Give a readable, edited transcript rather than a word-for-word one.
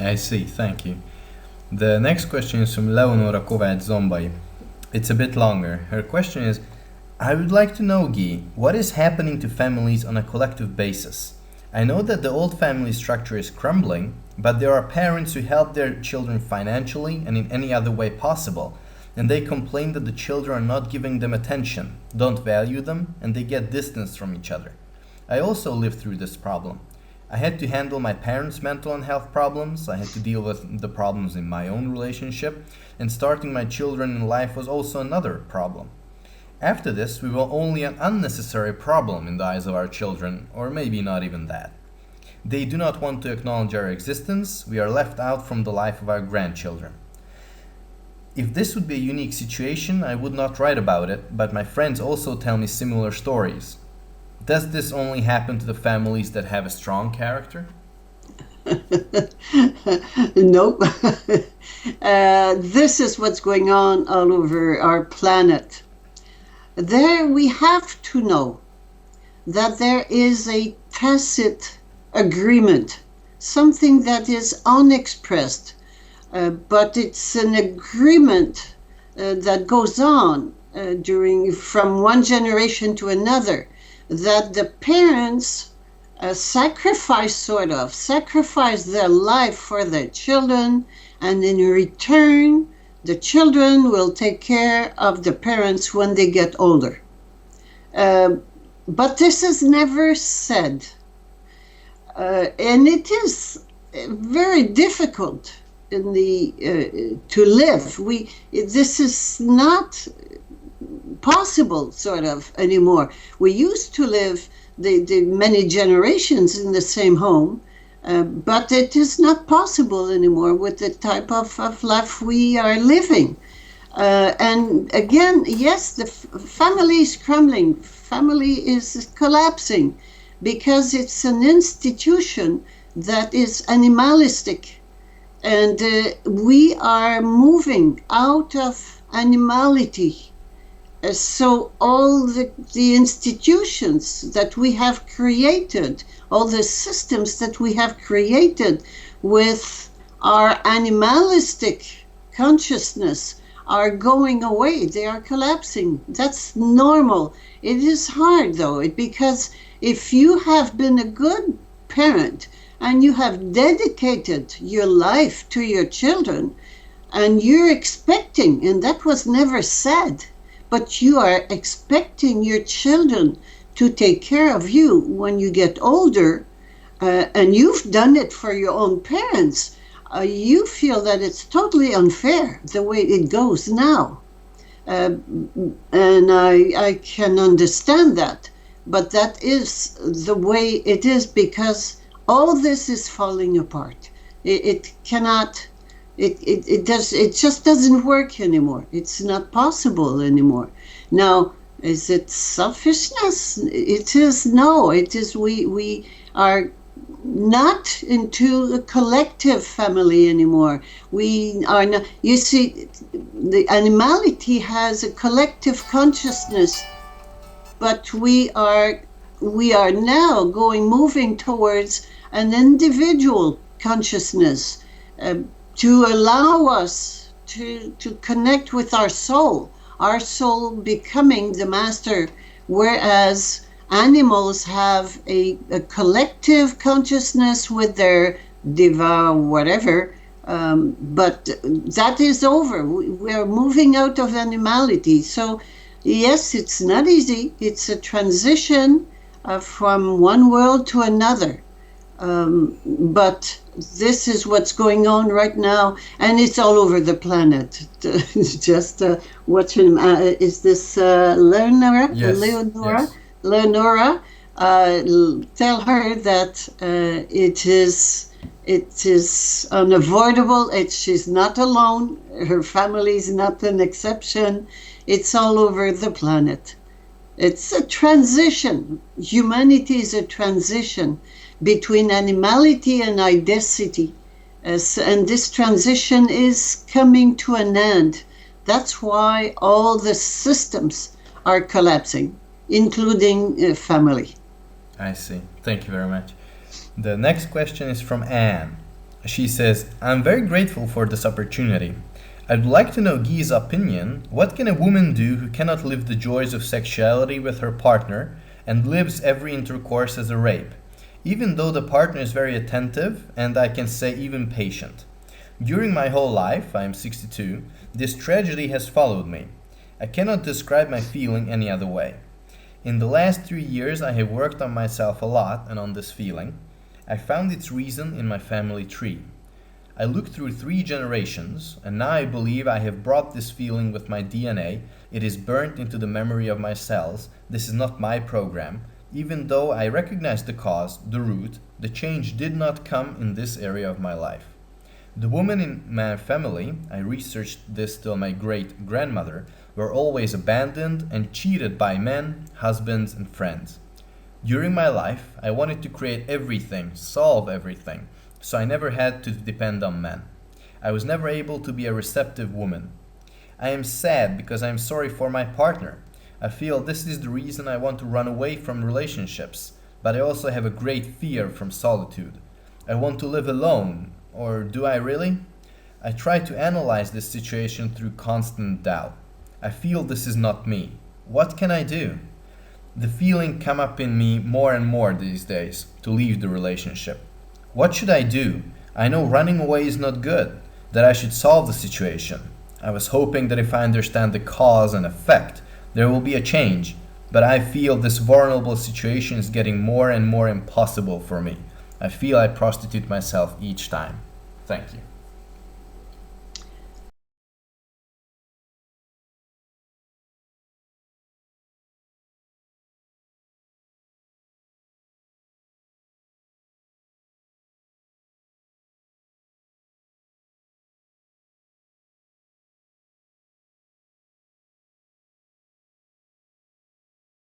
I see, thank you. The next question is from Leonora Kovács Zombai. It's a bit longer. Her question is, I would like to know, Guy, what is happening to families on a collective basis? I know that the old family structure is crumbling, but there are parents who help their children financially and in any other way possible, and they complain that the children are not giving them attention, don't value them, and they get distance from each other. I also lived through this problem. I had to handle my parents' mental and health problems, I had to deal with the problems in my own relationship, and starting my children in life was also another problem. After this, we were only an unnecessary problem in the eyes of our children, or maybe not even that. They do not want to acknowledge our existence, we are left out from the life of our grandchildren. If this would be a unique situation, I would not write about it, but my friends also tell me similar stories. Does this only happen to the families that have a strong character? Nope. This is what's going on all over our planet. There we have to know that there is a tacit agreement, something that is unexpressed, but it's an agreement that goes on from one generation to another, that the parents sacrifice their life for their children, and in return the children will take care of the parents when they get older. But this is never said. And it is very difficult to live. This is not possible anymore. We used to live the many generations in the same home, but it is not possible anymore with the type of life we are living. And again, yes, the family is crumbling, family is collapsing, because it's an institution that is animalistic. And we are moving out of animality. So all the institutions that we have created, all the systems that we have created with our animalistic consciousness are going away. They are collapsing. That's normal. It is hard though, because if you have been a good parent and you have dedicated your life to your children, and you're expecting, and that was never said, but you are expecting your children to take care of you when you get older, and you've done it for your own parents, you feel that it's totally unfair the way it goes now. And I can understand that, but that is the way it is, because all this is falling apart. It just doesn't work anymore. It's not possible anymore. Now, is it selfishness? It is no. It is we are not into a collective family anymore. We are not. You see, the animality has a collective consciousness, but we are now moving towards an individual consciousness, to allow us to connect with our soul becoming the master, whereas animals have a collective consciousness with their diva, whatever, but that is over. We are moving out of animality. So yes, it's not easy. It's a transition from one world to another. But this is what's going on right now, and it's all over the planet. Just what's her name? Is this Leonora? Yes. Leonora? Yes. Leonora. Tell her that it is unavoidable. She's not alone. Her family is not an exception. It's all over the planet. It's a transition. Humanity is a transition between animality and idicity. And this transition is coming to an end. That's why all the systems are collapsing, including family. I see. Thank you very much. The next question is from Anne. She says, I'm very grateful for this opportunity. I'd like to know Guy's opinion. What can a woman do who cannot live the joys of sexuality with her partner and lives every intercourse as a rape, even though the partner is very attentive and I can say even patient? During my whole life, I am 62, this tragedy has followed me. I cannot describe my feeling any other way. In the last 3 years, I have worked on myself a lot and on this feeling. I found its reason in my family tree. I looked through 3 generations, and now I believe I have brought this feeling with my DNA. It is burnt into the memory of my cells. This is not my program. Even though I recognize the cause, the root, the change did not come in this area of my life. The women in my family, I researched this till my great-grandmother, were always abandoned and cheated by men, husbands, and friends. During my life, I wanted to create everything, solve everything, so I never had to depend on men. I was never able to be a receptive woman. I am sad because I am sorry for my partner. I feel this is the reason I want to run away from relationships, but I also have a great fear from solitude. I want to live alone, or do I really? I try to analyze this situation through constant doubt. I feel this is not me. What can I do? The feeling come up in me more and more these days to leave the relationship. What should I do? I know running away is not good, that I should solve the situation. I was hoping that if I understand the cause and effect, there will be a change, but I feel this vulnerable situation is getting more and more impossible for me. I feel I prostitute myself each time. Thank you.